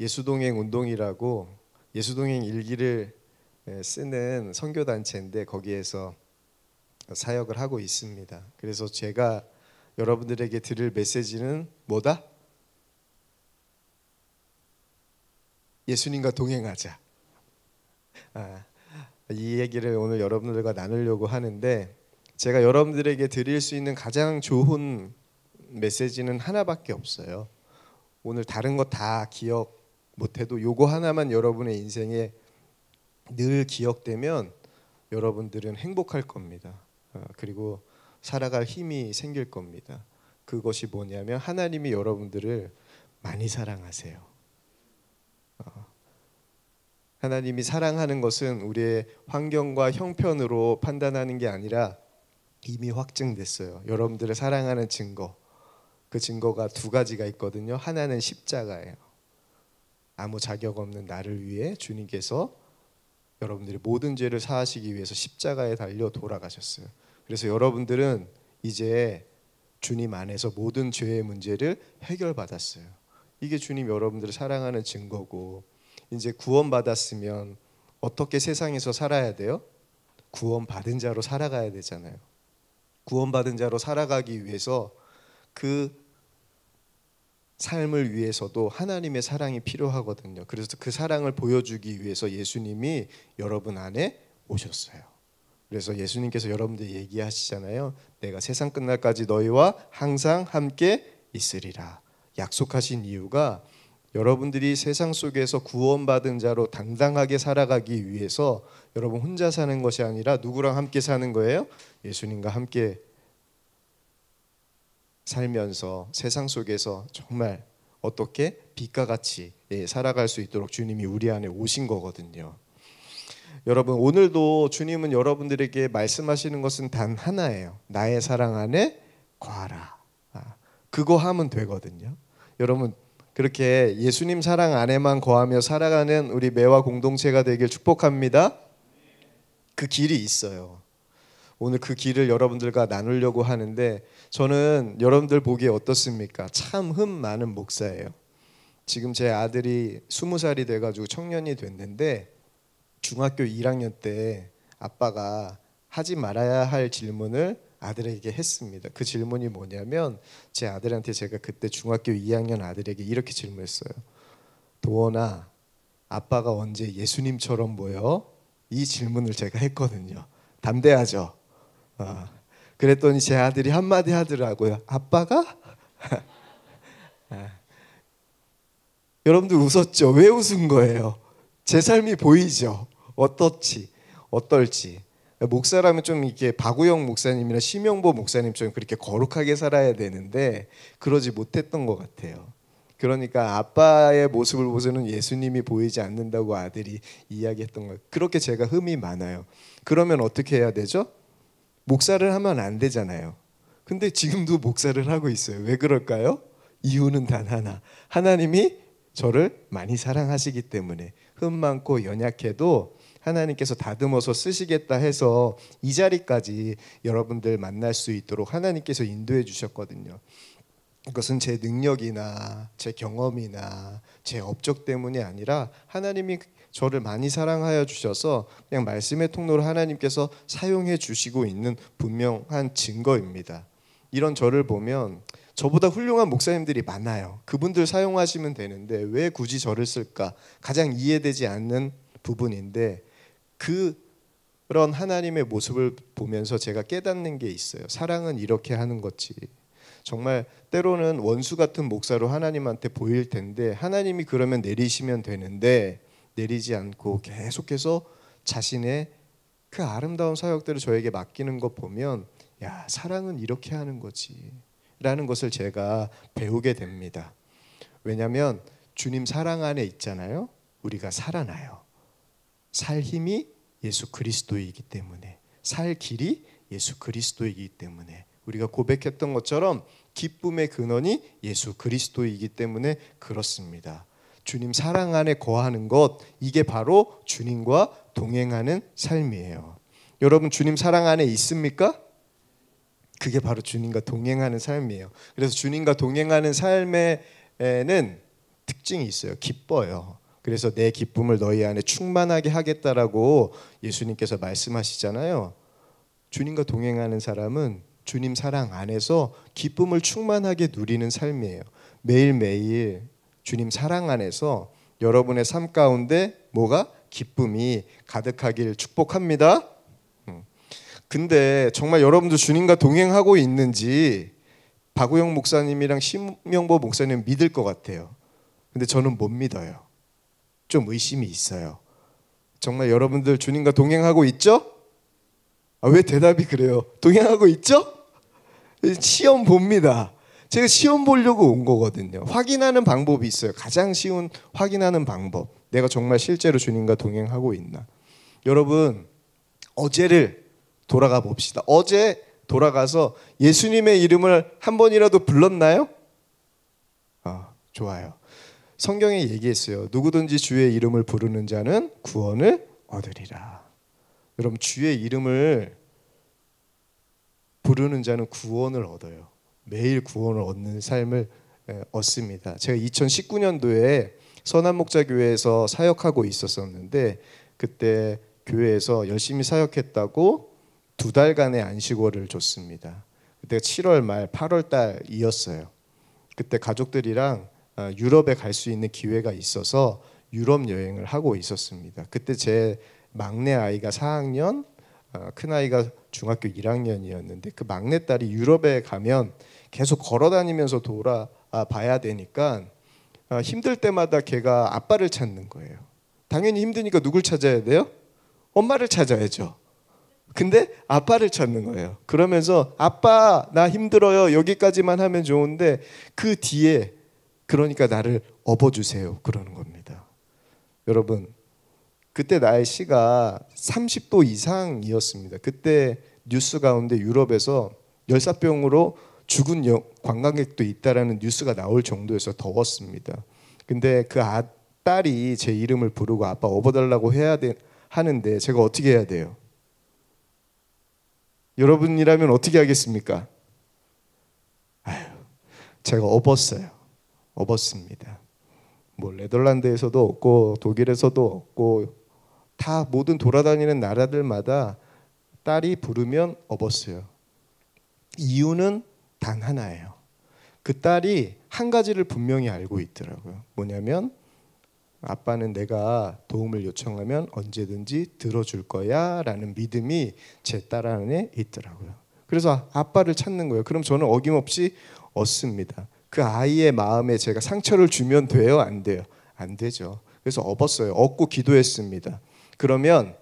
예수동행 운동이라고 예수동행 일기를 쓰는 선교단체인데 거기에서 사역을 하고 있습니다. 그래서 제가 여러분들에게 드릴 메시지는 뭐다? 예수님과 동행하자. 이 얘기를 오늘 여러분들과 나누려고 하는데, 제가 여러분들에게 드릴 수 있는 가장 좋은 메시지는 하나밖에 없어요. 오늘 다른 거 다 기억 못해도 요거 하나만 여러분의 인생에 늘 기억되면 여러분들은 행복할 겁니다. 그리고 살아갈 힘이 생길 겁니다. 그것이 뭐냐면 하나님이 여러분들을 많이 사랑하세요. 하나님이 사랑하는 것은 우리의 환경과 형편으로 판단하는 게 아니라 이미 확증됐어요. 여러분들을 사랑하는 증거, 그 증거가 두 가지가 있거든요. 하나는 십자가예요. 아무 자격 없는 나를 위해 주님께서 여러분들의 모든 죄를 사하시기 위해서 십자가에 달려 돌아가셨어요. 그래서 여러분들은 이제 주님 안에서 모든 죄의 문제를 해결받았어요. 이게 주님 여러분들을 사랑하는 증거고, 이제 구원받았으면 어떻게 세상에서 살아야 돼요? 구원받은 자로 살아가야 되잖아요. 구원받은 자로 살아가기 위해서 그 삶을 위해서도 하나님의 사랑이 필요하거든요. 그래서 그 사랑을 보여주기 위해서 예수님이 여러분 안에 오셨어요. 그래서 예수님께서 여러분들 얘기하시잖아요. 내가 세상 끝날까지 너희와 항상 함께 있으리라. 약속하신 이유가 여러분들이 세상 속에서 구원받은 자로 당당하게 살아가기 위해서 여러분 혼자 사는 것이 아니라 누구랑 함께 사는 거예요? 예수님과 함께 살면서 세상 속에서 정말 어떻게 빛과 같이 살아갈 수 있도록 주님이 우리 안에 오신 거거든요. 여러분, 오늘도 주님은 여러분들에게 말씀하시는 것은 단 하나예요. 나의 사랑 안에 거하라. 그거 하면 되거든요. 여러분, 그렇게 예수님 사랑 안에만 거하며 살아가는 우리 매화 공동체가 되길 축복합니다. 그 길이 있어요. 오늘 그 길을 여러분들과 나누려고 하는데, 저는 여러분들 보기에 어떻습니까? 참 흠 많은 목사예요. 지금 제 아들이 20살이 돼가지고 청년이 됐는데, 중학교 1학년 때 아빠가 하지 말아야 할 질문을 아들에게 했습니다. 그 질문이 뭐냐면, 제 아들한테 제가 그때 중학교 2학년 아들에게 이렇게 질문했어요. 도원아, 아빠가 언제 예수님처럼 보여? 이 질문을 제가 했거든요. 담대하죠? 그랬더니 제 아들이 한마디 하더라고요. 아빠가? 여러분들 웃었죠? 왜 웃은 거예요? 제 삶이 보이죠? 어떨지. 목사라면 좀 이렇게 박우영 목사님이나 심영보 목사님처럼 그렇게 거룩하게 살아야 되는데 그러지 못했던 것 같아요. 그러니까 아빠의 모습을 보고는 예수님이 보이지 않는다고 아들이 이야기했던 거예요. 그렇게 제가 흠이 많아요. 그러면 어떻게 해야 되죠? 목사를 하면 안 되잖아요. 근데 지금도 목사를 하고 있어요. 왜 그럴까요? 이유는 단 하나. 하나님이 저를 많이 사랑하시기 때문에. 흠 많고 연약해도 하나님께서 다듬어서 쓰시겠다 해서 이 자리까지 여러분들 만날 수 있도록 하나님께서 인도해 주셨거든요. 그것은 제 능력이나 제 경험이나 제 업적 때문이 아니라 하나님이 저를 많이 사랑하여 주셔서 그냥 말씀의 통로로 하나님께서 사용해 주시고 있는 분명한 증거입니다. 이런 저를 보면 저보다 훌륭한 목사님들이 많아요. 그분들 사용하시면 되는데 왜 굳이 저를 쓸까? 가장 이해되지 않는 부분인데, 그런 하나님의 모습을 보면서 제가 깨닫는 게 있어요. 사랑은 이렇게 하는 거지. 정말 때로는 원수 같은 목사로 하나님한테 보일 텐데 하나님이 그러면 내리시면 되는데 내리지 않고 계속해서 자신의 그 아름다운 사역들을 저에게 맡기는 것 보면, 야, 사랑은 이렇게 하는 거지 라는 것을 제가 배우게 됩니다. 왜냐하면 주님 사랑 안에 있잖아요. 우리가 살아나요. 살 힘이 예수 그리스도이기 때문에, 살 길이 예수 그리스도이기 때문에, 우리가 고백했던 것처럼 기쁨의 근원이 예수 그리스도이기 때문에 그렇습니다. 주님 사랑 안에 거하는 것, 이게 바로 주님과 동행하는 삶이에요. 여러분, 주님 사랑 안에 있습니까? 그게 바로 주님과 동행하는 삶이에요. 그래서 주님과 동행하는 삶에는 특징이 있어요. 기뻐요. 그래서 내 기쁨을 너희 안에 충만하게 하겠다라고 예수님께서 말씀하시잖아요. 주님과 동행하는 사람은 주님 사랑 안에서 기쁨을 충만하게 누리는 삶이에요. 매일매일 주님 사랑 안에서 여러분의 삶 가운데 뭐가? 기쁨이 가득하길 축복합니다. 근데 정말 여러분도 주님과 동행하고 있는지 박우영 목사님이랑 심영보 목사님 믿을 것 같아요. 근데 저는 못 믿어요. 좀 의심이 있어요. 정말 여러분들 주님과 동행하고 있죠? 왜 대답이 그래요? 동행하고 있죠? 시험 봅니다. 제가 시험 보려고 온 거거든요. 확인하는 방법이 있어요. 가장 쉬운 확인하는 방법. 내가 정말 실제로 주님과 동행하고 있나. 여러분, 어제를 돌아가 봅시다. 어제 돌아가서 예수님의 이름을 한 번이라도 불렀나요? 좋아요. 성경에 얘기했어요. 누구든지 주의 이름을 부르는 자는 구원을 얻으리라. 여러분, 주의 이름을 부르는 자는 구원을 얻어요. 매일 구원을 얻는 삶을 얻습니다. 제가 2019년도에 선한목자교회에서 사역하고 있었는데 그때 교회에서 열심히 사역했다고 2달간의 안식월을 줬습니다. 그때 7월 말 8월 달이었어요. 그때 가족들이랑 유럽에 갈 수 있는 기회가 있어서 유럽 여행을 하고 있었습니다. 그때 제 막내 아이가 4학년, 큰 아이가 중학교 1학년이었는데 그 막내 딸이 유럽에 가면 계속 걸어 다니면서 돌아봐야 되니까 힘들 때마다 걔가 아빠를 찾는 거예요. 당연히 힘드니까 누굴 찾아야 돼요? 엄마를 찾아야죠. 근데 아빠를 찾는 거예요. 그러면서 아빠 나 힘들어요. 여기까지만 하면 좋은데 그 뒤에 그러니까 나를 업어주세요. 그러는 겁니다. 여러분, 그때 날씨가 30도 이상이었습니다. 그때 뉴스 가운데 유럽에서 열사병으로 죽은 관광객도 있다라는 뉴스가 나올 정도여서 더웠습니다. 근데 그 딸이 제 이름을 부르고 아빠 업어달라고 하는데 제가 어떻게 해야 돼요? 여러분이라면 어떻게 하겠습니까? 제가 업었습니다. 뭐 네덜란드에서도 없고 독일에서도 없고 다 모든 돌아다니는 나라들마다 딸이 부르면 업었어요. 이유는 단 하나예요. 그 딸이 한 가지를 분명히 알고 있더라고요. 뭐냐면 아빠는 내가 도움을 요청하면 언제든지 들어줄 거야 라는 믿음이 제 딸 안에 있더라고요. 그래서 아빠를 찾는 거예요. 그럼 저는 어김없이 얻습니다. 그 아이의 마음에 제가 상처를 주면 돼요? 안 돼요? 안 되죠. 그래서 업었어요. 얻고 기도했습니다. 그러면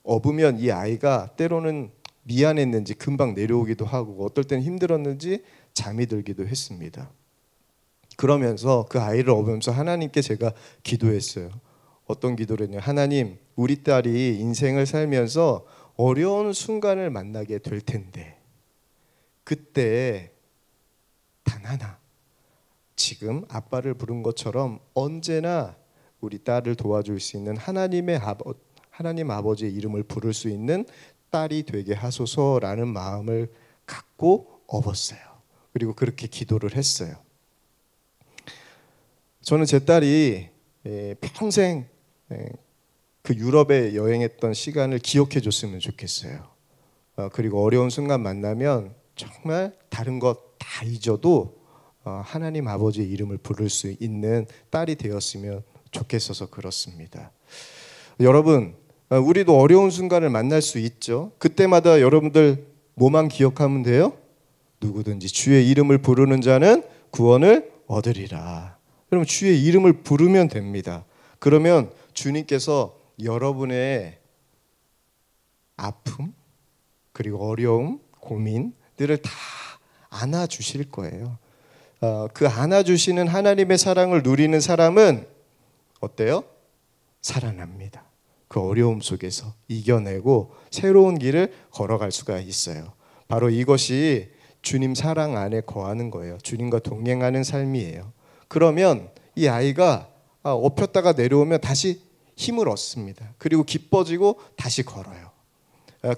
업으면 이 아이가 때로는 미안했는지 금방 내려오기도 하고 어떨 때는 힘들었는지 잠이 들기도 했습니다. 그러면서 그 아이를 업으면서 하나님께 제가 기도했어요. 어떤 기도를 했냐면 하나님, 우리 딸이 인생을 살면서 어려운 순간을 만나게 될 텐데 그때 단 하나 지금 아빠를 부른 것처럼 언제나 우리 딸을 도와줄 수 있는 하나님 아버지의 이름을 부를 수 있는 딸이 되게 하소서라는 마음을 갖고 업었어요. 그리고 그렇게 기도를 했어요. 저는 제 딸이 평생 그 유럽에 여행했던 시간을 기억해 줬으면 좋겠어요. 그리고 어려운 순간 만나면 정말 다른 것 다 잊어도 하나님 아버지의 이름을 부를 수 있는 딸이 되었으면 좋겠어서 그렇습니다. 여러분, 우리도 어려운 순간을 만날 수 있죠. 그때마다 여러분들 뭐만 기억하면 돼요? 누구든지 주의 이름을 부르는 자는 구원을 얻으리라. 그럼 주의 이름을 부르면 됩니다. 그러면 주님께서 여러분의 아픔 그리고 어려움, 고민들을 다 안아주실 거예요. 그 안아주시는 하나님의 사랑을 누리는 사람은 어때요? 살아납니다. 그 어려움 속에서 이겨내고 새로운 길을 걸어갈 수가 있어요. 바로 이것이 주님 사랑 안에 거하는 거예요. 주님과 동행하는 삶이에요. 그러면 이 아이가 업혔다가 내려오면 다시 힘을 얻습니다. 그리고 기뻐지고 다시 걸어요.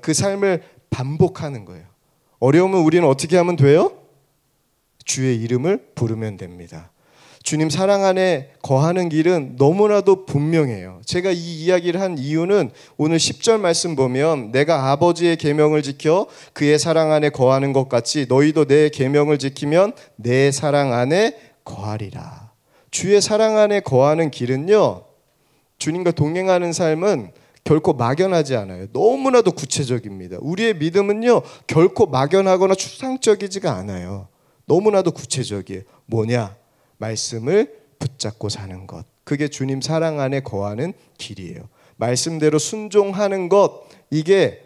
그 삶을 반복하는 거예요. 어려우면 우리는 어떻게 하면 돼요? 주의 이름을 부르면 됩니다. 주님 사랑 안에 거하는 길은 너무나도 분명해요. 제가 이 이야기를 한 이유는 오늘 10절 말씀 보면 내가 아버지의 계명을 지켜 그의 사랑 안에 거하는 것 같이 너희도 내 계명을 지키면 내 사랑 안에 거하리라. 주의 사랑 안에 거하는 길은요, 주님과 동행하는 삶은 결코 막연하지 않아요. 너무나도 구체적입니다. 우리의 믿음은요, 결코 막연하거나 추상적이지가 않아요. 너무나도 구체적이에요. 뭐냐? 말씀을 붙잡고 사는 것. 그게 주님 사랑 안에 거하는 길이에요. 말씀대로 순종하는 것, 이게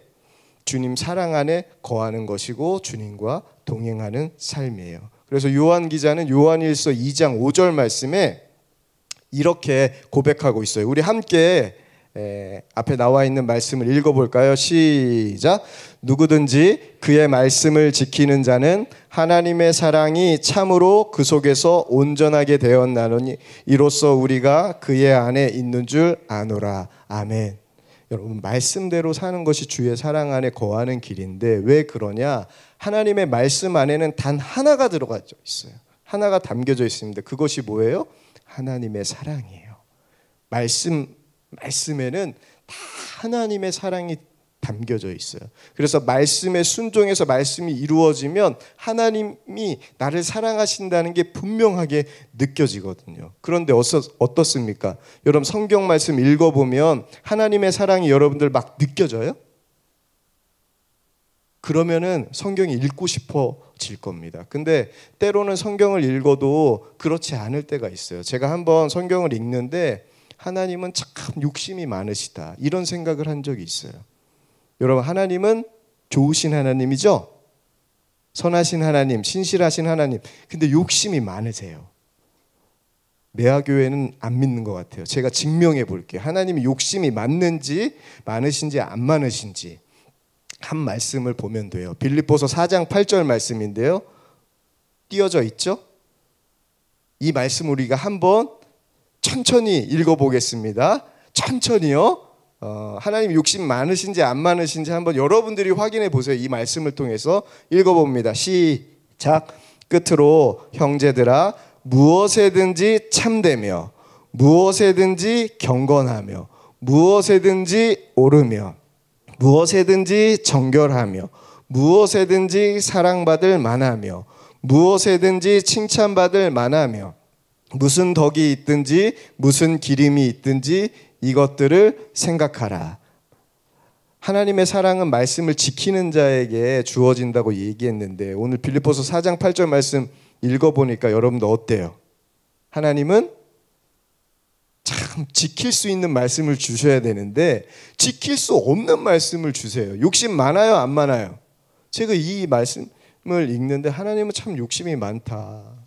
주님 사랑 안에 거하는 것이고 주님과 동행하는 삶이에요. 그래서 요한 기자는 요한일서 2장 5절 말씀에 이렇게 고백하고 있어요. 우리 함께 앞에 나와 있는 말씀을 읽어볼까요? 시작. 누구든지 그의 말씀을 지키는 자는 하나님의 사랑이 참으로 그 속에서 온전하게 되었나니 이로써 우리가 그의 안에 있는 줄 아노라. 아멘. 여러분, 말씀대로 사는 것이 주의 사랑 안에 거하는 길인데 왜 그러냐? 하나님의 말씀 안에는 단 하나가 들어가 있어요. 하나가 담겨져 있습니다. 그것이 뭐예요? 하나님의 사랑이에요. 말씀에는 다 하나님의 사랑이 담겨져 있어요. 그래서 말씀에 순종해서 말씀이 이루어지면 하나님이 나를 사랑하신다는 게 분명하게 느껴지거든요. 그런데 어떻습니까? 여러분, 성경 말씀 읽어보면 하나님의 사랑이 여러분들 막 느껴져요? 그러면은 성경이 읽고 싶어질 겁니다. 근데 때로는 성경을 읽어도 그렇지 않을 때가 있어요. 제가 한번 성경을 읽는데 하나님은 참 욕심이 많으시다, 이런 생각을 한 적이 있어요. 여러분, 하나님은 좋으신 하나님이죠? 선하신 하나님, 신실하신 하나님. 근데 욕심이 많으세요. 매화교회는 안 믿는 것 같아요. 제가 증명해 볼게요. 하나님이 욕심이 많은지 많으신지 안 많으신지 한 말씀을 보면 돼요. 빌립보서 4장 8절 말씀인데요, 띄어져 있죠? 이 말씀 우리가 한번 천천히 읽어보겠습니다. 천천히요. 하나님 욕심 많으신지 안 많으신지 한번 여러분들이 확인해 보세요. 이 말씀을 통해서 읽어봅니다. 시작. 끝으로 형제들아, 무엇에든지 참되며 무엇에든지 경건하며 무엇에든지 옳으며 무엇에든지 정결하며 무엇에든지 사랑받을 만하며 무엇에든지 칭찬받을 만하며 무슨 덕이 있든지 무슨 기림이 있든지 이것들을 생각하라. 하나님의 사랑은 말씀을 지키는 자에게 주어진다고 얘기했는데 오늘 빌립보서 4장 8절 말씀 읽어보니까 여러분들 어때요? 하나님은 참 지킬 수 있는 말씀을 주셔야 되는데 지킬 수 없는 말씀을 주세요. 욕심 많아요, 안 많아요? 제가 이 말씀을 읽는데 하나님은 참 욕심이 많다.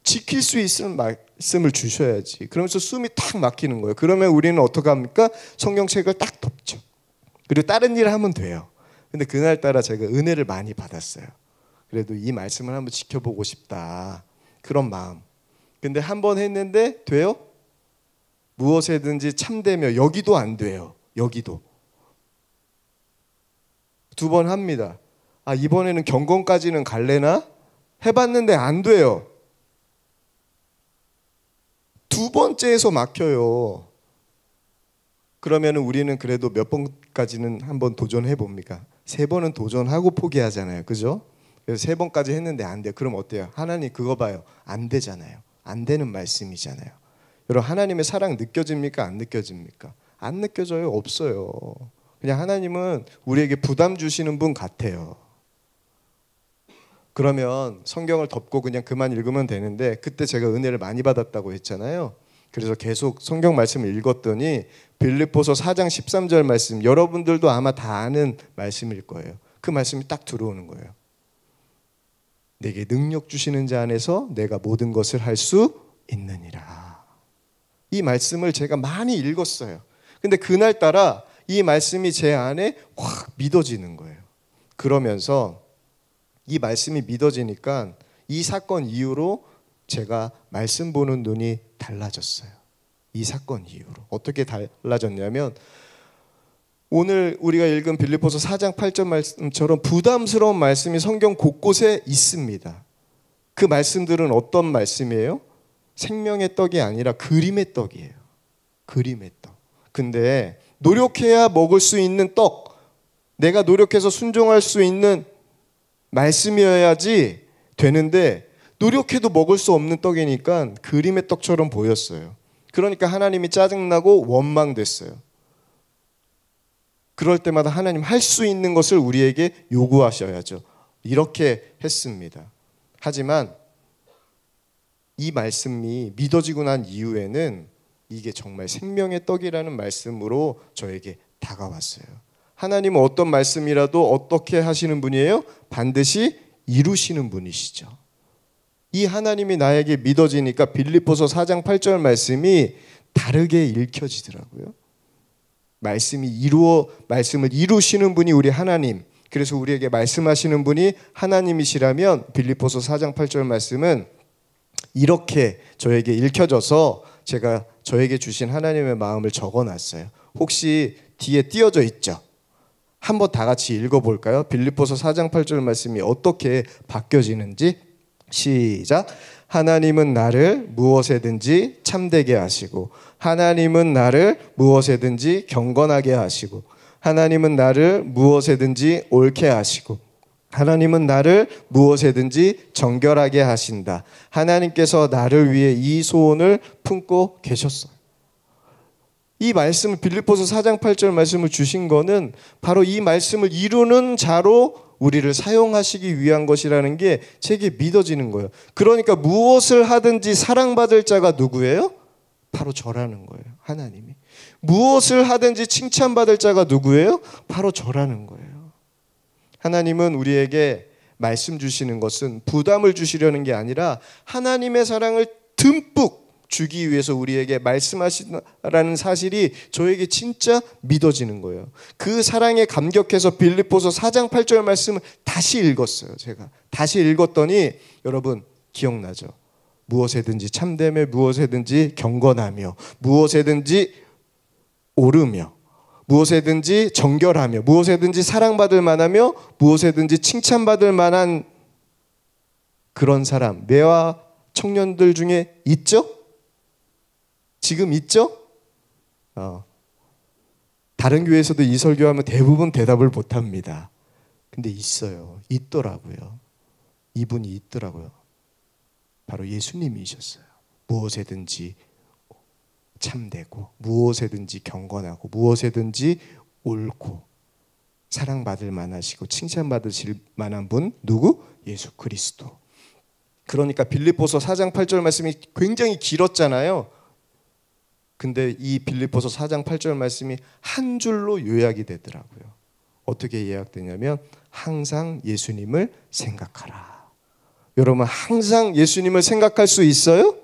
지킬 수 있는 말씀을 주셔야지. 그러면서 숨이 탁 막히는 거예요. 그러면 우리는 어떻게 합니까? 성경책을 딱 덮죠. 그리고 다른 일을 하면 돼요. 근데 그날따라 제가 은혜를 많이 받았어요. 그래도 이 말씀을 한번 지켜보고 싶다, 그런 마음. 근데 한 번 했는데 돼요? 무엇에든지 참되며, 여기도 안 돼요. 여기도. 두 번 합니다. 아, 이번에는 경건까지는 갈래나? 해봤는데 안 돼요. 두 번째에서 막혀요. 그러면 우리는 그래도 몇 번까지는 한번 도전해 봅니까? 세 번은 도전하고 포기하잖아요. 그죠? 그래서 세 번까지 했는데 안 돼요. 그럼 어때요? 하나님 그거 봐요. 안 되잖아요. 안 되는 말씀이잖아요. 여러분, 하나님의 사랑 느껴집니까? 안 느껴집니까? 안 느껴져요. 없어요. 그냥 하나님은 우리에게 부담 주시는 분 같아요. 그러면 성경을 덮고 그냥 그만 읽으면 되는데, 그때 제가 은혜를 많이 받았다고 했잖아요. 그래서 계속 성경 말씀을 읽었더니 빌립보서 4장 13절 말씀, 여러분들도 아마 다 아는 말씀일 거예요. 그 말씀이 딱 들어오는 거예요. 내게 능력 주시는 자 안에서 내가 모든 것을 할 수 있느니라. 이 말씀을 제가 많이 읽었어요. 근데 그날따라 이 말씀이 제 안에 확 믿어지는 거예요. 그러면서 이 말씀이 믿어지니까 이 사건 이후로 제가 말씀 보는 눈이 달라졌어요. 이 사건 이후로. 어떻게 달라졌냐면, 오늘 우리가 읽은 빌립보서 4장 8절 말씀처럼 부담스러운 말씀이 성경 곳곳에 있습니다. 그 말씀들은 어떤 말씀이에요? 생명의 떡이 아니라 그림의 떡이에요. 그림의 떡. 근데 노력해야 먹을 수 있는 떡, 내가 노력해서 순종할 수 있는 말씀이어야지 되는데 노력해도 먹을 수 없는 떡이니까 그림의 떡처럼 보였어요. 그러니까 하나님이 짜증나고 원망됐어요. 그럴 때마다 하나님 할 수 있는 것을 우리에게 요구하셔야죠. 이렇게 했습니다. 하지만 이 말씀이 믿어지고 난 이후에는 이게 정말 생명의 떡이라는 말씀으로 저에게 다가왔어요. 하나님은 어떤 말씀이라도 어떻게 하시는 분이에요? 반드시 이루시는 분이시죠. 이 하나님이 나에게 믿어지니까 빌립보서 4장 8절 말씀이 다르게 읽혀지더라고요. 말씀을 이루시는 분이 우리 하나님, 그래서 우리에게 말씀하시는 분이 하나님이시라면 빌립보서 4장 8절 말씀은 이렇게 저에게 읽혀져서 제가 저에게 주신 하나님의 마음을 적어놨어요. 혹시 뒤에 띄어져 있죠? 한번 다 같이 읽어볼까요? 빌립보서 4장 8절 말씀이 어떻게 바뀌어지는지. 시작. 하나님은 나를 무엇에든지 참되게 하시고, 하나님은 나를 무엇에든지 경건하게 하시고, 하나님은 나를 무엇에든지 옳게 하시고, 하나님은 나를 무엇에든지 정결하게 하신다. 하나님께서 나를 위해 이 소원을 품고 계셨어요. 이 말씀을, 빌립보서 4장 8절 말씀을 주신 거는 바로 이 말씀을 이루는 자로 우리를 사용하시기 위한 것이라는 게 제게 믿어지는 거예요. 그러니까 무엇을 하든지 사랑받을 자가 누구예요? 바로 저라는 거예요. 하나님이. 무엇을 하든지 칭찬받을 자가 누구예요? 바로 저라는 거예요. 하나님은 우리에게 말씀 주시는 것은 부담을 주시려는 게 아니라 하나님의 사랑을 듬뿍 주기 위해서 우리에게 말씀하시라는 사실이 저에게 진짜 믿어지는 거예요. 그 사랑에 감격해서 빌립보서 4장 8절 말씀을 다시 읽었어요. 제가 다시 읽었더니 여러분 기억나죠? 무엇에든지 참되며 무엇에든지 경건하며 무엇에든지 오르며 무엇에든지 정결하며 무엇에든지 사랑받을 만하며 무엇에든지 칭찬받을 만한 그런 사람, 매화 청년들 중에 있죠? 지금 있죠? 다른 교회에서도 이 설교하면 대부분 대답을 못합니다. 근데 있어요. 있더라고요. 이분이 있더라고요. 바로 예수님이셨어요. 무엇에든지 참되고 무엇에든지 경건하고 무엇에든지 옳고 사랑받을 만하시고 칭찬받으실 만한 분 누구? 예수 그리스도. 그러니까 빌립보서 4장 8절 말씀이 굉장히 길었잖아요. 근데 이 빌립보서 4장 8절 말씀이 한 줄로 요약이 되더라고요. 어떻게 요약되냐면 항상 예수님을 생각하라. 여러분 항상 예수님을 생각할 수 있어요?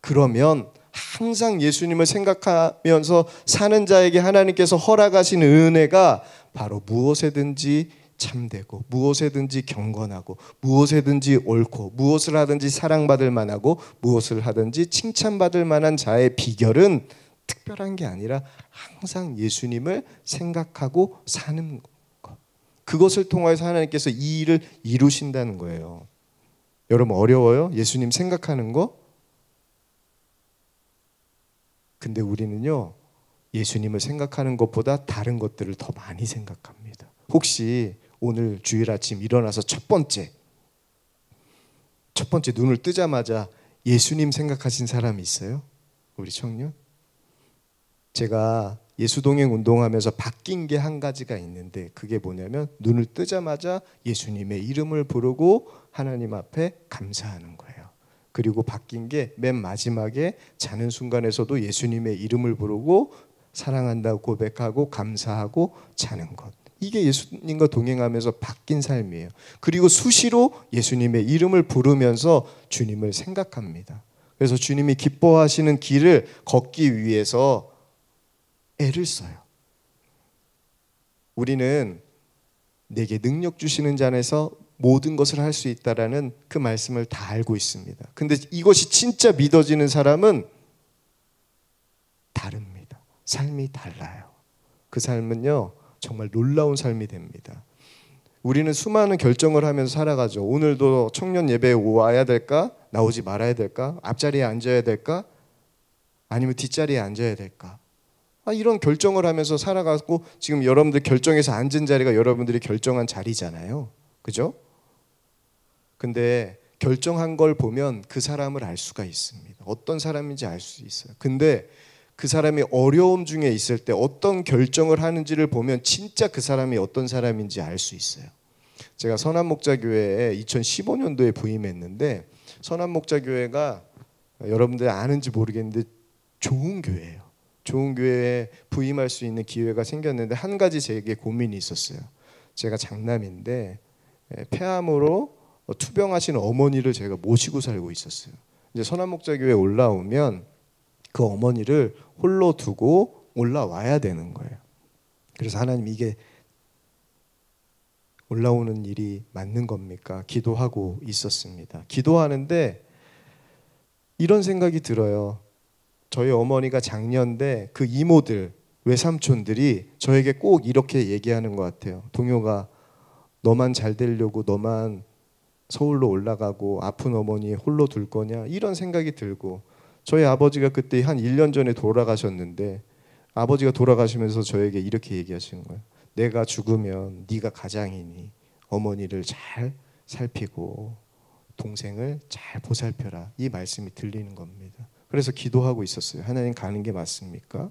그러면 항상 예수님을 생각하면서 사는 자에게 하나님께서 허락하신 은혜가 바로 무엇에든지 참되고 무엇에든지 경건하고 무엇에든지 옳고 무엇을 하든지 사랑받을 만하고 무엇을 하든지 칭찬받을 만한 자의 비결은 특별한 게 아니라 항상 예수님을 생각하고 사는 것. 그것을 통해서 하나님께서 이 일을 이루신다는 거예요. 여러분 어려워요? 예수님 생각하는 거? 근데 우리는요 예수님을 생각하는 것보다 다른 것들을 더 많이 생각합니다. 혹시 오늘 주일 아침 일어나서 첫 번째 눈을 뜨자마자 예수님 생각하신 사람이 있어요? 우리 청년? 제가 예수동행 운동하면서 바뀐 게 한 가지가 있는데 그게 뭐냐면 눈을 뜨자마자 예수님의 이름을 부르고 하나님 앞에 감사하는 거예요. 그리고 바뀐 게 맨 마지막에 자는 순간에서도 예수님의 이름을 부르고 사랑한다고 고백하고 감사하고 자는 것. 이게 예수님과 동행하면서 바뀐 삶이에요. 그리고 수시로 예수님의 이름을 부르면서 주님을 생각합니다. 그래서 주님이 기뻐하시는 길을 걷기 위해서 애를 써요. 우리는 내게 능력 주시는 자 안에서 모든 것을 할 수 있다라는 그 말씀을 다 알고 있습니다. 근데 이것이 진짜 믿어지는 사람은 다릅니다. 삶이 달라요. 그 삶은요 정말 놀라운 삶이 됩니다. 우리는 수많은 결정을 하면서 살아가죠. 오늘도 청년 예배에 와야 될까? 나오지 말아야 될까? 앞자리에 앉아야 될까? 아니면 뒷자리에 앉아야 될까? 이런 결정을 하면서 살아가고 지금 여러분들 결정해서 앉은 자리가 여러분들이 결정한 자리잖아요. 그죠? 근데 결정한 걸 보면 그 사람을 알 수가 있습니다. 어떤 사람인지 알 수 있어요. 근데 그 사람이 어려움 중에 있을 때 어떤 결정을 하는지를 보면 진짜 그 사람이 어떤 사람인지 알 수 있어요. 제가 선한목자교회에 2015년도에 부임했는데 선한목자교회가 여러분들 아는지 모르겠는데 좋은 교회예요. 좋은 교회에 부임할 수 있는 기회가 생겼는데 한 가지 제게 고민이 있었어요. 제가 장남인데 폐암으로 투병하신 어머니를 제가 모시고 살고 있었어요. 이제 선한목자교회에 올라오면 그 어머니를 홀로 두고 올라와야 되는 거예요. 그래서 하나님 이게 올라오는 일이 맞는 겁니까? 기도하고 있었습니다. 기도하는데 이런 생각이 들어요. 저희 어머니가 장녀인데 그 이모들, 외삼촌들이 저에게 꼭 이렇게 얘기하는 것 같아요. 동효가 너만 잘 되려고 너만 서울로 올라가고 아픈 어머니 홀로 둘 거냐? 이런 생각이 들고 저희 아버지가 그때 한 1년 전에 돌아가셨는데 아버지가 돌아가시면서 저에게 이렇게 얘기하시는 거예요. 내가 죽으면 네가 가장이니 어머니를 잘 살피고 동생을 잘 보살펴라. 이 말씀이 들리는 겁니다. 그래서 기도하고 있었어요. 하나님 가는 게 맞습니까?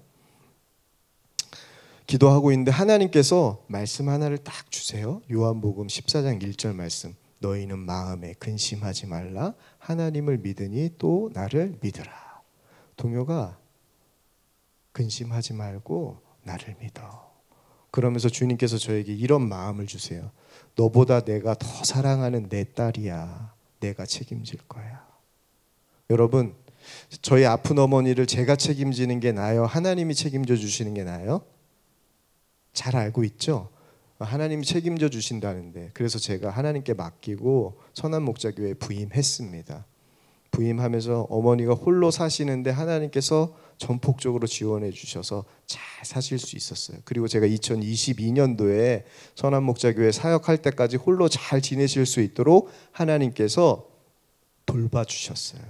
기도하고 있는데 하나님께서 말씀 하나를 딱 주세요. 요한복음 14장 1절 말씀. 너희는 마음에 근심하지 말라. 하나님을 믿으니 또 나를 믿으라. 동요가 근심하지 말고 나를 믿어. 그러면서 주님께서 저에게 이런 마음을 주세요. 너보다 내가 더 사랑하는 내 딸이야. 내가 책임질 거야. 여러분, 저희 아픈 어머니를 제가 책임지는 게 나아요? 하나님이 책임져 주시는 게 나아요? 잘 알고 있죠? 하나님이 책임져 주신다는데 그래서 제가 하나님께 맡기고 선한목자교회에 부임했습니다. 부임하면서 어머니가 홀로 사시는데 하나님께서 전폭적으로 지원해 주셔서 잘 사실 수 있었어요. 그리고 제가 2022년도에 선한목자교회 사역할 때까지 홀로 잘 지내실 수 있도록 하나님께서 돌봐주셨어요.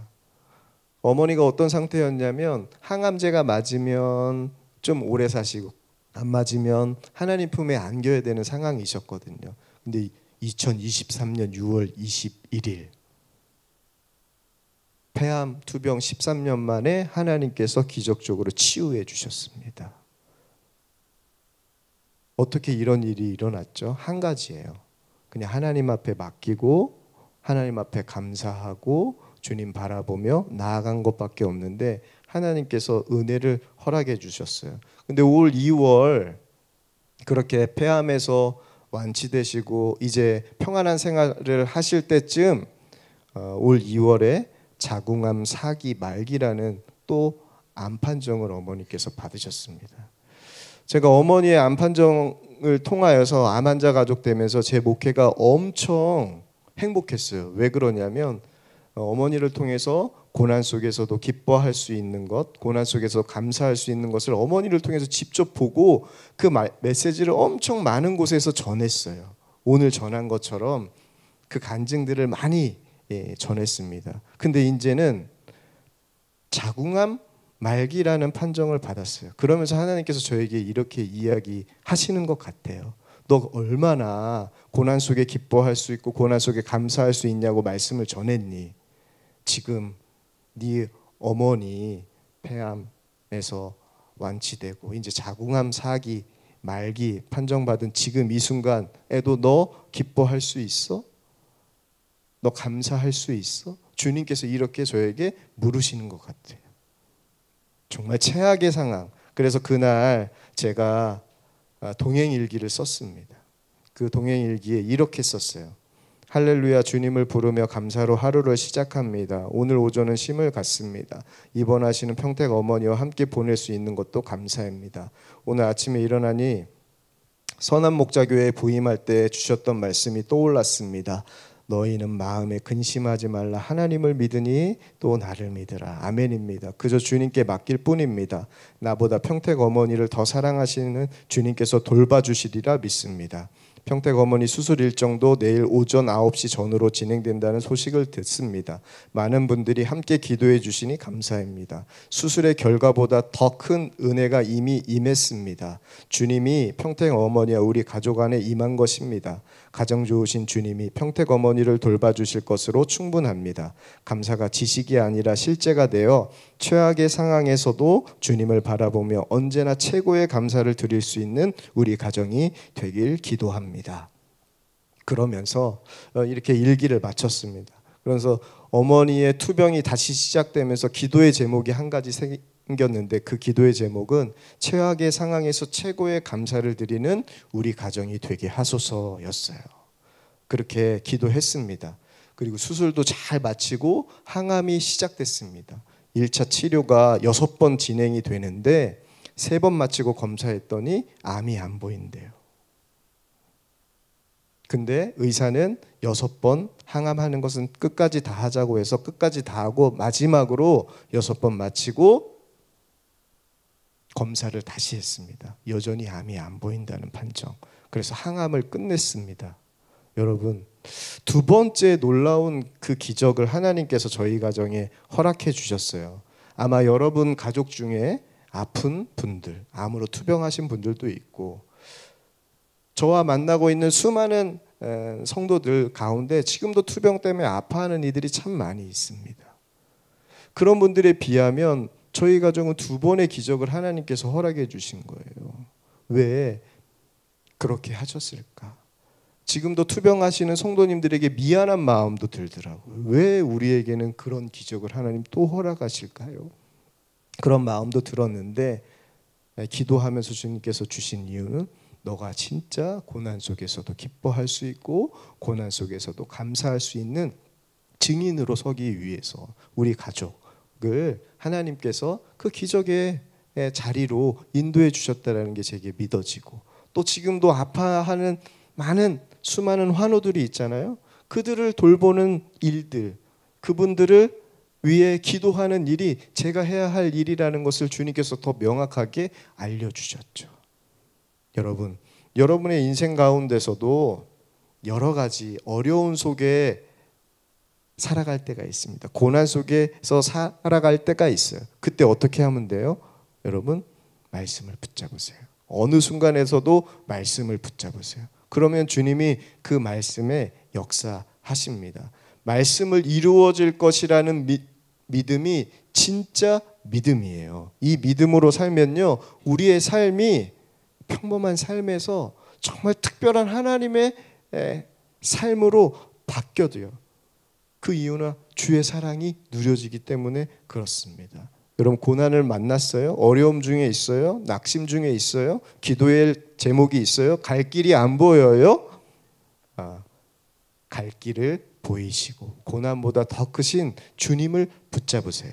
어머니가 어떤 상태였냐면 항암제가 맞으면 좀 오래 사시고 안 맞으면 하나님 품에 안겨야 되는 상황이셨거든요. 근데 2023년 6월 21일 폐암 투병 13년 만에 하나님께서 기적적으로 치유해 주셨습니다. 어떻게 이런 일이 일어났죠? 한 가지예요. 그냥 하나님 앞에 맡기고 하나님 앞에 감사하고 주님 바라보며 나아간 것밖에 없는데 하나님께서 은혜를 허락해 주셨어요. 근데 올 2월 그렇게 폐암에서 완치되시고 이제 평안한 생활을 하실 때쯤 올 2월에 자궁암 4기 말기라는 또 암 판정을 어머니께서 받으셨습니다. 제가 어머니의 암 판정을 통하여서 암 환자 가족 되면서 제 목회가 엄청 행복했어요. 왜 그러냐면 어머니를 통해서 고난 속에서도 기뻐할 수 있는 것, 고난 속에서 감사할 수 있는 것을 어머니를 통해서 직접 보고 그 메시지를 엄청 많은 곳에서 전했어요. 오늘 전한 것처럼 그 간증들을 많이 전했습니다. 근데 이제는 자궁암 말기라는 판정을 받았어요. 그러면서 하나님께서 저에게 이렇게 이야기하시는 것 같아요. 너 얼마나 고난 속에 기뻐할 수 있고 고난 속에 감사할 수 있냐고 말씀을 전했니? 지금 네 어머니 폐암에서 완치되고 이제 자궁암 4기 말기 판정받은 지금 이 순간에도 너 기뻐할 수 있어? 너 감사할 수 있어? 주님께서 이렇게 저에게 물으시는 것 같아요. 정말 최악의 상황. 그래서 그날 제가 동행일기를 썼습니다. 그 동행일기에 이렇게 썼어요. 할렐루야, 주님을 부르며 감사로 하루를 시작합니다. 오늘 오전은 쉼을 갖습니다. 입원하시는 평택 어머니와 함께 보낼 수 있는 것도 감사합니다. 오늘 아침에 일어나니 선한목자교회에 부임할 때 주셨던 말씀이 떠올랐습니다. 너희는 마음에 근심하지 말라. 하나님을 믿으니 또 나를 믿으라. 아멘입니다. 그저 주님께 맡길 뿐입니다. 나보다 평택 어머니를 더 사랑하시는 주님께서 돌봐주시리라 믿습니다. 평택 어머니 수술 일정도 내일 오전 9시 전후로 진행된다는 소식을 듣습니다. 많은 분들이 함께 기도해 주시니 감사합니다. 수술의 결과보다 더 큰 은혜가 이미 임했습니다. 주님이 평택 어머니와 우리 가족 안에 임한 것입니다. 가정 좋으신 주님이 평택 어머니를 돌봐주실 것으로 충분합니다. 감사가 지식이 아니라 실제가 되어 최악의 상황에서도 주님을 바라보며 언제나 최고의 감사를 드릴 수 있는 우리 가정이 되길 기도합니다. 그러면서 이렇게 일기를 마쳤습니다. 그래서 어머니의 투병이 다시 시작되면서 기도의 제목이 한 가지 생겼는데, 그 기도의 제목은 최악의 상황에서 최고의 감사를 드리는 우리 가정이 되게 하소서였어요. 그렇게 기도했습니다. 그리고 수술도 잘 마치고 항암이 시작됐습니다. 1차 치료가 6번 진행이 되는데 3번 마치고 검사했더니 암이 안 보인대요. 근데 의사는 6번 항암하는 것은 끝까지 다 하자고 해서 끝까지 다 하고 마지막으로 6번 마치고 검사를 다시 했습니다. 여전히 암이 안 보인다는 판정. 그래서 항암을 끝냈습니다. 여러분, 두 번째 놀라운 그 기적을 하나님께서 저희 가정에 허락해 주셨어요. 아마 여러분 가족 중에 아픈 분들, 암으로 투병하신 분들도 있고, 저와 만나고 있는 수많은 성도들 가운데 지금도 투병 때문에 아파하는 이들이 참 많이 있습니다. 그런 분들에 비하면 저희 가정은 2번의 기적을 하나님께서 허락해 주신 거예요. 왜 그렇게 하셨을까? 지금도 투병하시는 성도님들에게 미안한 마음도 들더라고요. 왜 우리에게는 그런 기적을 하나님 또 허락하실까요? 그런 마음도 들었는데, 기도하면서 주님께서 주신 이유는 너가 진짜 고난 속에서도 기뻐할 수 있고 고난 속에서도 감사할 수 있는 증인으로 서기 위해서 우리 가족을 하나님께서 그 기적의 자리로 인도해 주셨다는 게 제게 믿어지고, 또 지금도 아파하는 많은 수많은 환우들이 있잖아요. 그들을 돌보는 일들, 그분들을 위해 기도하는 일이 제가 해야 할 일이라는 것을 주님께서 더 명확하게 알려주셨죠. 여러분, 여러분의 인생 가운데서도 여러 가지 어려운 속에 살아갈 때가 있습니다. 고난 속에서 살아갈 때가 있어요. 그때 어떻게 하면 돼요? 여러분, 말씀을 붙잡으세요. 어느 순간에서도 말씀을 붙잡으세요. 그러면 주님이 그 말씀에 역사하십니다. 말씀을 이루어질 것이라는 믿음이 진짜 믿음이에요. 이 믿음으로 살면요, 우리의 삶이 평범한 삶에서 정말 특별한 하나님의 삶으로 바뀌어도요. 그 이유는 주의 사랑이 누려지기 때문에 그렇습니다. 여러분, 고난을 만났어요? 어려움 중에 있어요? 낙심 중에 있어요? 기도의 제목이 있어요? 갈 길이 안 보여요? 갈 길을 보이시고 고난보다 더 크신 주님을 붙잡으세요.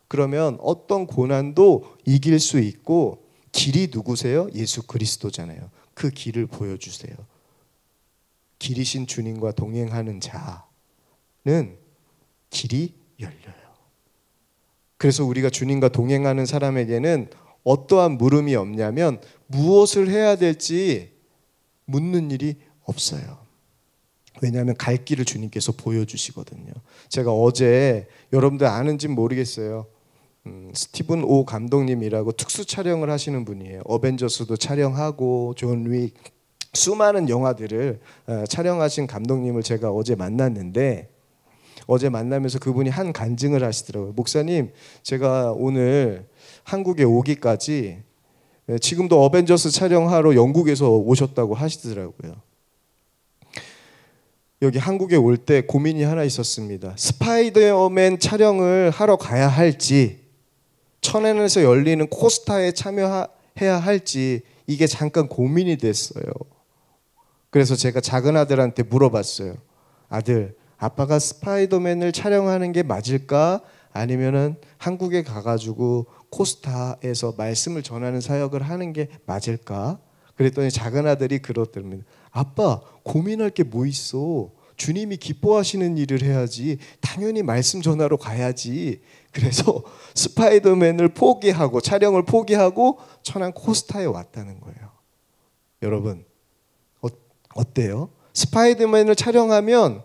그러면 어떤 고난도 이길 수 있고, 길이 누구세요? 예수 그리스도잖아요. 그 길을 보여주세요. 길이신 주님과 동행하는 자는 길이 열려요. 그래서 우리가 주님과 동행하는 사람에게는 어떠한 물음이 없냐면 무엇을 해야 될지 묻는 일이 없어요. 왜냐하면 갈 길을 주님께서 보여주시거든요. 제가 어제, 여러분들 아는지 모르겠어요. 스티븐 오 감독님이라고 특수 촬영을 하시는 분이에요. 어벤져스도 촬영하고 존 윅, 수많은 영화들을 촬영하신 감독님을 제가 어제 만났는데, 어제 만나면서 그분이 한 간증을 하시더라고요. 목사님, 제가 오늘 한국에 오기까지, 지금도 어벤져스 촬영하러 영국에서 오셨다고 하시더라고요. 여기 한국에 올 때 고민이 하나 있었습니다. 스파이더맨 촬영을 하러 가야 할지, 천안에서 열리는 코스타에 참여해야 할지, 이게 잠깐 고민이 됐어요. 그래서 제가 작은 아들한테 물어봤어요. 아들, 아빠가 스파이더맨을 촬영하는 게 맞을까? 아니면은 한국에 가가지고 코스타에서 말씀을 전하는 사역을 하는 게 맞을까? 그랬더니 작은 아들이 그러더랍니다. 아빠, 고민할 게 뭐 있어? 주님이 기뻐하시는 일을 해야지. 당연히 말씀 전하러 가야지. 그래서 스파이더맨을 포기하고, 촬영을 포기하고 천안 코스타에 왔다는 거예요. 여러분, 어때요? 스파이더맨을 촬영하면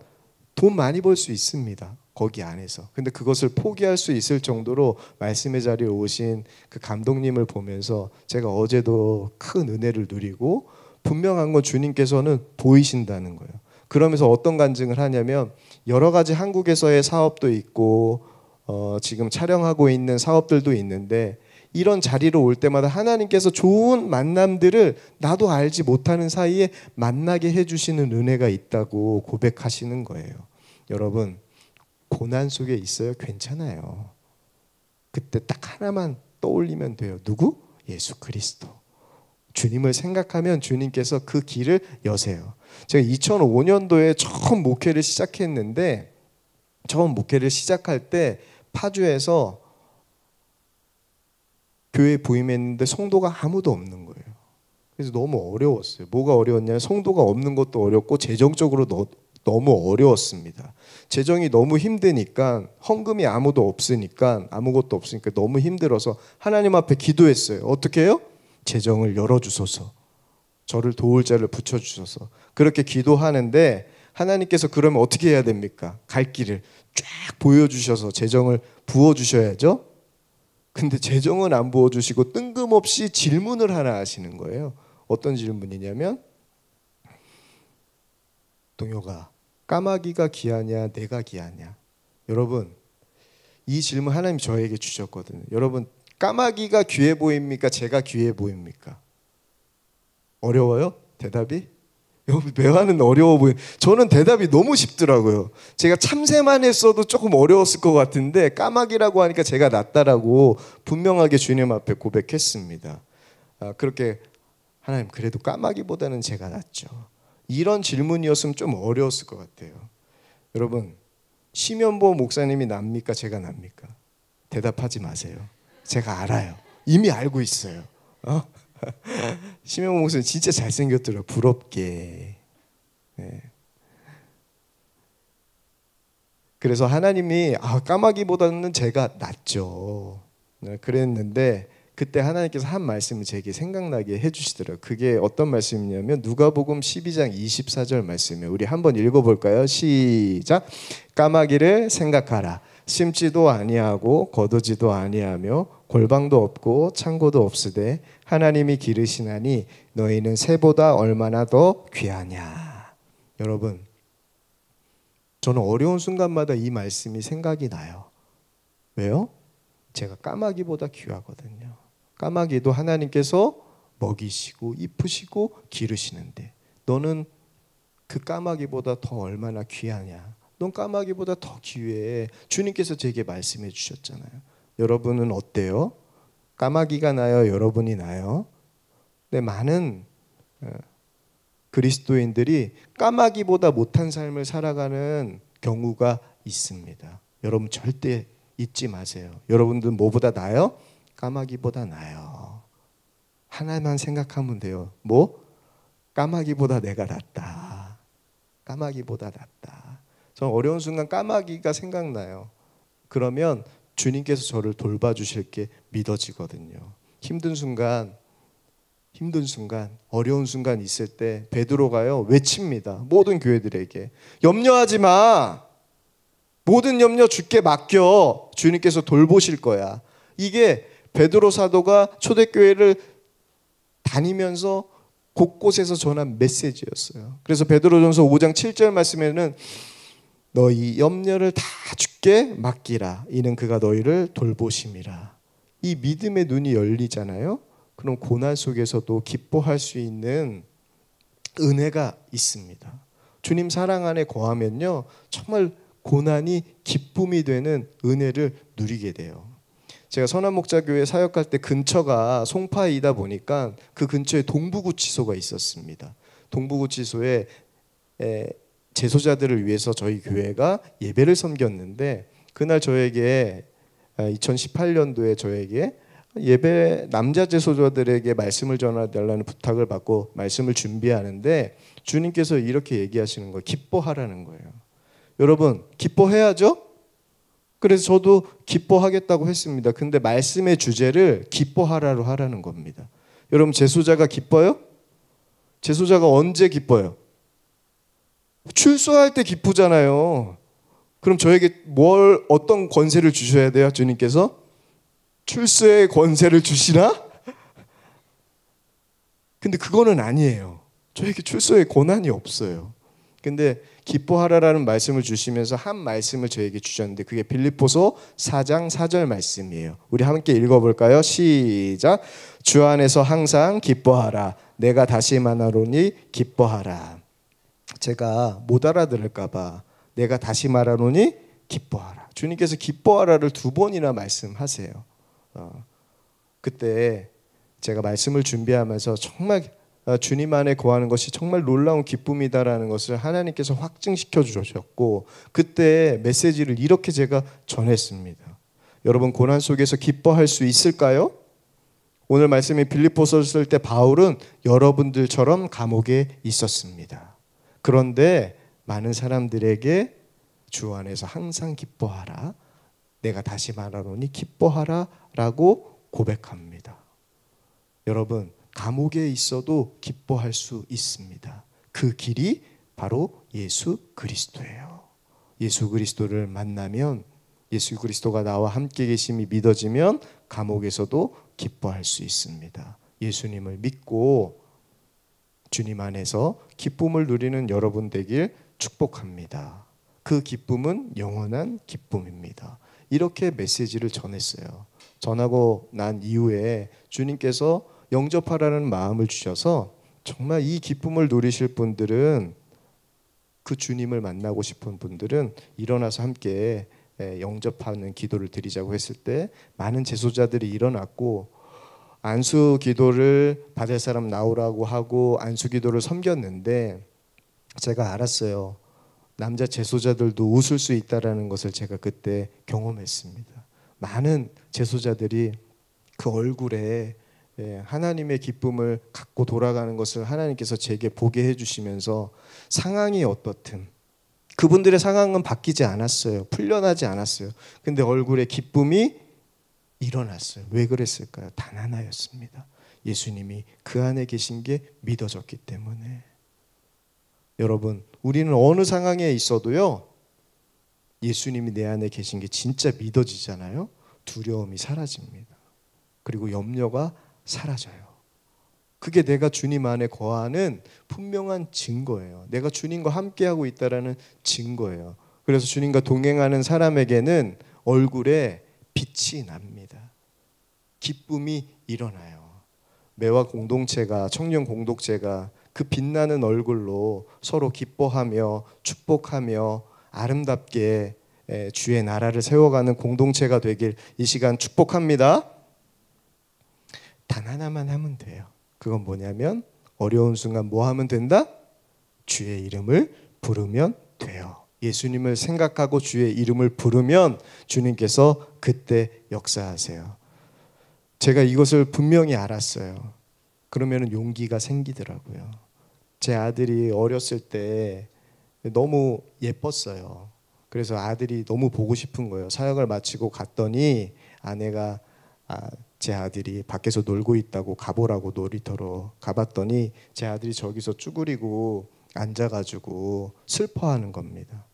돈 많이 벌 수 있습니다. 거기 안에서. 근데 그것을 포기할 수 있을 정도로 말씀의 자리에 오신 그 감독님을 보면서 제가 어제도 큰 은혜를 누리고, 분명한 건 주님께서는 보이신다는 거예요. 그러면서 어떤 간증을 하냐면, 여러 가지 한국에서의 사업도 있고 지금 촬영하고 있는 사업들도 있는데, 이런 자리로 올 때마다 하나님께서 좋은 만남들을 나도 알지 못하는 사이에 만나게 해주시는 은혜가 있다고 고백하시는 거예요. 여러분, 고난 속에 있어요. 괜찮아요. 그때 딱 하나만 떠올리면 돼요. 누구? 예수 그리스도. 주님을 생각하면 주님께서 그 길을 여세요. 제가 2005년도에 처음 목회를 시작했는데, 처음 목회를 시작할 때 파주에서 교회에 부임했는데 성도가 아무도 없는 거예요. 그래서 너무 어려웠어요. 뭐가 어려웠냐면, 성도가 없는 것도 어렵고 재정적으로 너무 어려웠습니다. 재정이 너무 힘드니까, 헌금이 아무도 없으니까, 아무것도 없으니까 너무 힘들어서 하나님 앞에 기도했어요. 어떻게 해요? 재정을 열어주소서, 저를 도울 자를 붙여주소서. 그렇게 기도하는데 하나님께서 그러면 어떻게 해야 됩니까? 갈 길을 쫙 보여주셔서 재정을 부어주셔야죠. 근데 재정은 안 부어주시고 뜬금없이 질문을 하나 하시는 거예요. 어떤 질문이냐면, 동혁아, 까마귀가 귀하냐 내가 귀하냐? 여러분, 이 질문 하나님이 저에게 주셨거든요. 여러분, 까마귀가 귀해 보입니까? 제가 귀해 보입니까? 어려워요? 대답이? 여러분, 매화는 어려워 보여요. 저는 대답이 너무 쉽더라고요. 제가 참새만 했어도 조금 어려웠을 것 같은데, 까마귀라고 하니까 제가 낫다라고 분명하게 주님 앞에 고백했습니다. 그렇게, 하나님, 그래도 까마귀보다는 제가 낫죠. 이런 질문이었으면 좀 어려웠을 것 같아요. 여러분, 심연보 목사님이 납니까? 제가 납니까? 대답하지 마세요. 제가 알아요. 이미 알고 있어요. 심연보 목사님 진짜 잘생겼더라고요. 부럽게. 네. 그래서 하나님이 까마귀보다는 제가 낫죠. 네, 그랬는데 그때 하나님께서 한 말씀을 제게 생각나게 해주시더라고요. 그게 어떤 말씀이냐면, 누가복음 12장 24절 말씀이에요. 우리 한번 읽어볼까요? 시작. 까마귀를 생각하라. 심지도 아니하고 거두지도 아니하며 골방도 없고 창고도 없으되 하나님이 기르시나니 너희는 새보다 얼마나 더 귀하냐. 여러분, 저는 어려운 순간마다 이 말씀이 생각이 나요. 왜요? 제가 까마귀보다 귀하거든요. 까마귀도 하나님께서 먹이시고 입히시고 기르시는데, 너는 그 까마귀보다 더 얼마나 귀하냐. 넌 까마귀보다 더 귀해. 주님께서 제게 말씀해 주셨잖아요. 여러분은 어때요? 까마귀가 나요? 여러분이 나요? 네, 많은 그리스도인들이 까마귀보다 못한 삶을 살아가는 경우가 있습니다. 여러분 절대 잊지 마세요. 여러분들 뭐보다 나요? 까마귀보다 나요. 하나만 생각하면 돼요. 뭐? 까마귀보다 내가 낫다. 까마귀보다 낫다. 저는 어려운 순간 까마귀가 생각나요. 그러면 주님께서 저를 돌봐주실 게 믿어지거든요. 힘든 순간, 어려운 순간 있을 때 베드로가요 외칩니다. 모든 교회들에게 염려하지 마. 모든 염려 주께 맡겨. 주님께서 돌보실 거야. 이게 베드로 사도가 초대교회를 다니면서 곳곳에서 전한 메시지였어요. 그래서 베드로전서 5장 7절 말씀에는 너희 염려를 다 주께 맡기라. 이는 그가 너희를 돌보심이라. 이 믿음의 눈이 열리잖아요. 그럼 고난 속에서도 기뻐할 수 있는 은혜가 있습니다. 주님 사랑 안에 거하면요, 정말 고난이 기쁨이 되는 은혜를 누리게 돼요. 제가 선한목자교회 사역할 때 근처가 송파이다 보니까 그 근처에 동부구치소가 있었습니다. 동부구치소에 재소자들을 위해서 저희 교회가 예배를 섬겼는데, 그날 저에게 2018년도에 저에게 예배 남자 재소자들에게 말씀을 전해달라는 부탁을 받고 말씀을 준비하는데, 주님께서 이렇게 얘기하시는 거예요. 기뻐하라는 거예요. 여러분, 기뻐해야죠? 그래서 저도 기뻐하겠다고 했습니다. 근데 말씀의 주제를 기뻐하라로 하라는 겁니다. 여러분, 재소자가 기뻐요? 재소자가 언제 기뻐요? 출소할 때 기쁘잖아요. 그럼 저에게 어떤 권세를 주셔야 돼요? 주님께서 출소의 권세를 주시나? 근데 그거는 아니에요. 저에게 출소의 권한이 없어요. 근데 기뻐하라라는 말씀을 주시면서 한 말씀을 저에게 주셨는데 그게 빌립보서 4장 4절 말씀이에요. 우리 함께 읽어볼까요? 시작. 주 안에서 항상 기뻐하라. 내가 다시 말하노니 기뻐하라. 제가 못 알아들을까 봐 내가 다시 말하노니 기뻐하라. 주님께서 기뻐하라를 2번이나 말씀하세요. 그때 제가 말씀을 준비하면서 정말 주님 안에 거하는 것이 정말 놀라운 기쁨이다라는 것을 하나님께서 확증시켜 주셨고 그때 메시지를 이렇게 제가 전했습니다. 여러분 고난 속에서 기뻐할 수 있을까요? 오늘 말씀이 빌립보서를 쓸 때 바울은 여러분들처럼 감옥에 있었습니다. 그런데 많은 사람들에게 주 안에서 항상 기뻐하라. 내가 다시 말하노니 기뻐하라 라고 고백합니다. 여러분 감옥에 있어도 기뻐할 수 있습니다. 그 길이 바로 예수 그리스도예요. 예수 그리스도를 만나면 예수 그리스도가 나와 함께 계심이 믿어지면 감옥에서도 기뻐할 수 있습니다. 예수님을 믿고 주님 안에서 기쁨을 누리는 여러분 되길 축복합니다. 그 기쁨은 영원한 기쁨입니다. 이렇게 메시지를 전했어요. 전하고 난 이후에 주님께서 영접하라는 마음을 주셔서 정말 이 기쁨을 누리실 분들은 그 주님을 만나고 싶은 분들은 일어나서 함께 영접하는 기도를 드리자고 했을 때 많은 제소자들이 일어났고 안수 기도를 받을 사람 나오라고 하고 안수 기도를 섬겼는데 제가 알았어요. 남자 제소자들도 웃을 수 있다라는 것을 제가 그때 경험했습니다. 많은 제소자들이 그 얼굴에 하나님의 기쁨을 갖고 돌아가는 것을 하나님께서 제게 보게 해주시면서 상황이 어떻든 그분들의 상황은 바뀌지 않았어요. 풀려나지 않았어요. 근데 얼굴에 기쁨이 일어났어요. 왜 그랬을까요? 단 하나였습니다. 예수님이 그 안에 계신 게 믿어졌기 때문에. 여러분 우리는 어느 상황에 있어도요 예수님이 내 안에 계신 게 진짜 믿어지잖아요. 두려움이 사라집니다. 그리고 염려가 사라져요. 그게 내가 주님 안에 거하는 분명한 증거예요. 내가 주님과 함께하고 있다는 증거예요. 그래서 주님과 동행하는 사람에게는 얼굴에 빛이 납니다. 기쁨이 일어나요. 매화 공동체가 청년 공동체가 그 빛나는 얼굴로 서로 기뻐하며 축복하며 아름답게 주의 나라를 세워가는 공동체가 되길 이 시간 축복합니다. 단 하나만 하면 돼요. 그건 뭐냐면 어려운 순간 뭐 하면 된다? 주의 이름을 부르면 돼요. 예수님을 생각하고 주의 이름을 부르면 주님께서 그때 역사하세요. 제가 이것을 분명히 알았어요. 그러면 용기가 생기더라고요. 제 아들이 어렸을 때 너무 예뻤어요. 그래서 아들이 너무 보고 싶은 거예요. 사역을 마치고 갔더니 아내가 제 아들이 밖에서 놀고 있다고 가보라고 놀이터로 가봤더니 제 아들이 저기서 쭈그리고 앉아가지고 슬퍼하는 겁니다.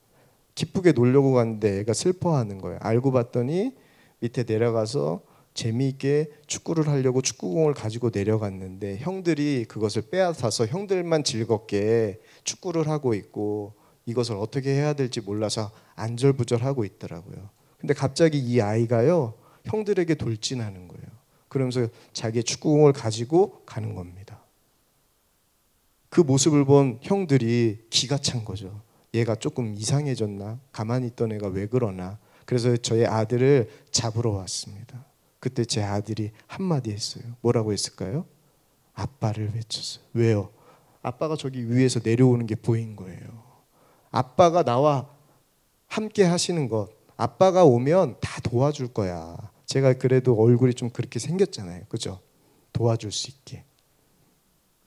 기쁘게 놀려고 갔는데 애가 슬퍼하는 거예요. 알고 봤더니 밑에 내려가서 재미있게 축구를 하려고 축구공을 가지고 내려갔는데 형들이 그것을 빼앗아서 형들만 즐겁게 축구를 하고 있고 이것을 어떻게 해야 될지 몰라서 안절부절하고 있더라고요. 근데 갑자기 이 아이가요 형들에게 돌진하는 거예요. 그러면서 자기의 축구공을 가지고 가는 겁니다. 그 모습을 본 형들이 기가 찬 거죠. 얘가 조금 이상해졌나? 가만히 있던 애가 왜 그러나? 그래서 저의 아들을 잡으러 왔습니다. 그때 제 아들이 한마디 했어요. 뭐라고 했을까요? 아빠를 외쳤어요. 왜요? 아빠가 저기 위에서 내려오는 게 보인 거예요. 아빠가 나와 함께 하시는 것, 아빠가 오면 다 도와줄 거야. 제가 그래도 얼굴이 좀 그렇게 생겼잖아요. 그죠? 도와줄 수 있게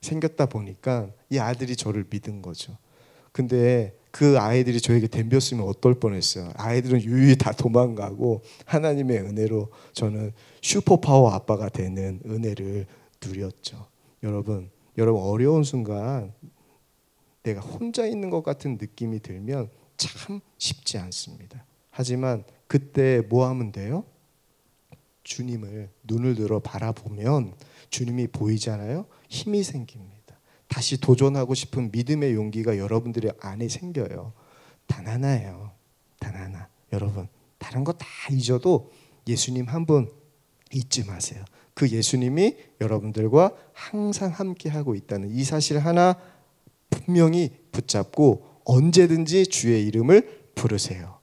생겼다 보니까 이 아들이 저를 믿은 거죠. 근데 그 아이들이 저에게 덤볐으면 어떨 뻔했어요. 아이들은 유유히 다 도망가고 하나님의 은혜로 저는 슈퍼파워 아빠가 되는 은혜를 누렸죠. 여러분 어려운 순간 내가 혼자 있는 것 같은 느낌이 들면 참 쉽지 않습니다. 하지만 그때 뭐 하면 돼요? 주님을 눈을 들어 바라보면 주님이 보이잖아요. 힘이 생깁니다. 다시 도전하고 싶은 믿음의 용기가 여러분들의 안에 생겨요. 단 하나예요. 단 하나. 여러분, 다른 거 다 잊어도 예수님 한 분 잊지 마세요. 그 예수님이 여러분들과 항상 함께하고 있다는 이 사실 하나 분명히 붙잡고 언제든지 주의 이름을 부르세요.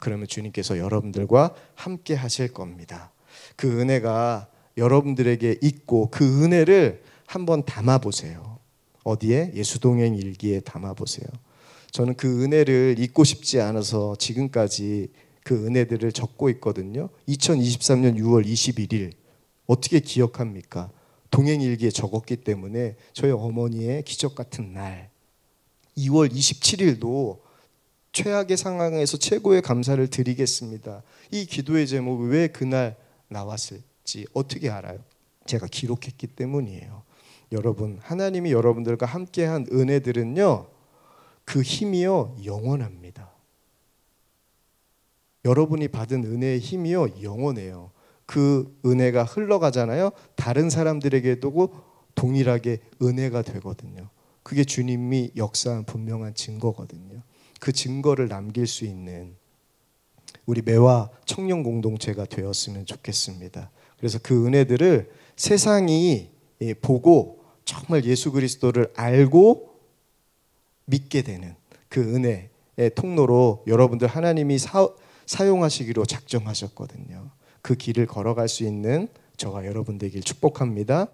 그러면 주님께서 여러분들과 함께 하실 겁니다. 그 은혜가 여러분들에게 있고 그 은혜를 한번 담아보세요. 어디에? 예수동행 일기에 담아보세요. 저는 그 은혜를 잊고 싶지 않아서 지금까지 그 은혜들을 적고 있거든요. 2023년 6월 21일 어떻게 기억합니까? 동행일기에 적었기 때문에 저희 어머니의 기적 같은 날 2월 27일도 최악의 상황에서 최고의 감사를 드리겠습니다. 이 기도의 제목이 왜 그날 나왔을지 어떻게 알아요? 제가 기록했기 때문이에요. 여러분, 하나님이 여러분들과 함께한 은혜들은요, 그 힘이요 영원합니다. 여러분이 받은 은혜의 힘이요 영원해요. 그 은혜가 흘러가잖아요. 다른 사람들에게도 동일하게 은혜가 되거든요. 그게 주님이 역사한 분명한 증거거든요. 그 증거를 남길 수 있는 우리 매화 청년 공동체가 되었으면 좋겠습니다. 그래서 그 은혜들을 세상이 보고 정말 예수 그리스도를 알고 믿게 되는 그 은혜의 통로로 여러분들 하나님이 사용하시기로 작정하셨거든요. 그 길을 걸어갈 수 있는 저와 여러분 되길 축복합니다.